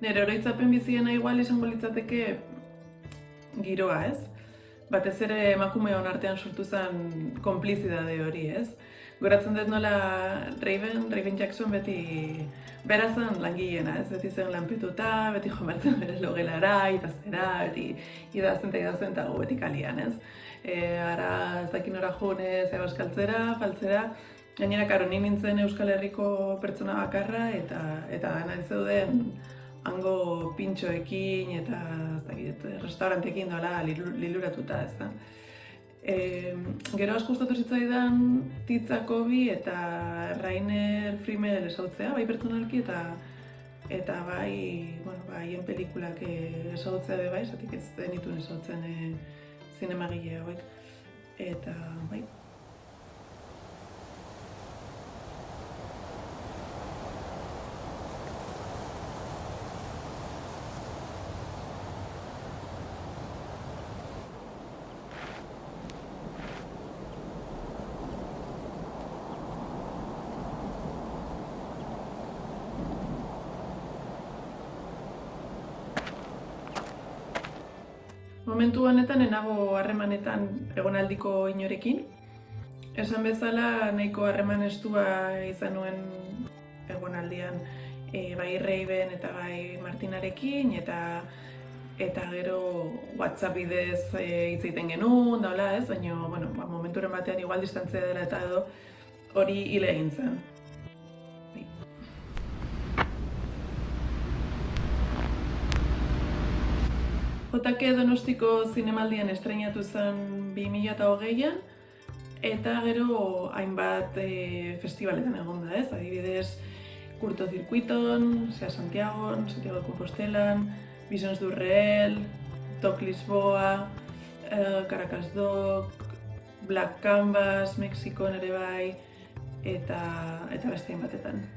Nire oroitzapen biziena igual izango litzateke giroa, ez? Batez ere emakumeon artean sortu zen konplizidade hori, ez? Goratzen dut nola Raven Jackson beti bera zen langileena, ez? Beti zen lanpetuta, beti jomertzen bere logelara, idaztera, beti idazten eta gu beti kalian, ez? Ara ez dakin ora jone, zebaskaltzera, faltzera, gainera karo ni nintzen Euskal Herriko pertsona bakarra eta nahi zeuden hango pintxoekin eta restaurantekin dola liluratuta, ez da. Gero asko gustatu zitzaidan Titza Kobi eta Rainer Frimmel esautzea, bai pertsonalki eta bai, haien pelikulak esautzea be bai, zatik ez denituen esautzen zinemagile hauek. Eta bai. Momentu honetan enago harremanetan egonaldiko inorekin. Esan bezala nahiko harreman estua izan nuen egonaldian bai Raven eta bai Martinarekin eta gero WhatsApp bidez hitz egiten genuen, daula ez, baina momenturen batean igual distantzia dela eta edo hori hile egin zen. JK Donostiko zinemaldian estreinatu zen 2020an eta gero hainbat festivaletan egon da, ez? Adibidez, Curtocircuiton, Sea Santiagon, Santiago de Compostelan, Visions du Reel, Doc Lisboa, Caracas Doc, Black Canvas, Mexikon ere bai, eta beste hainbatetan.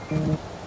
Thank you.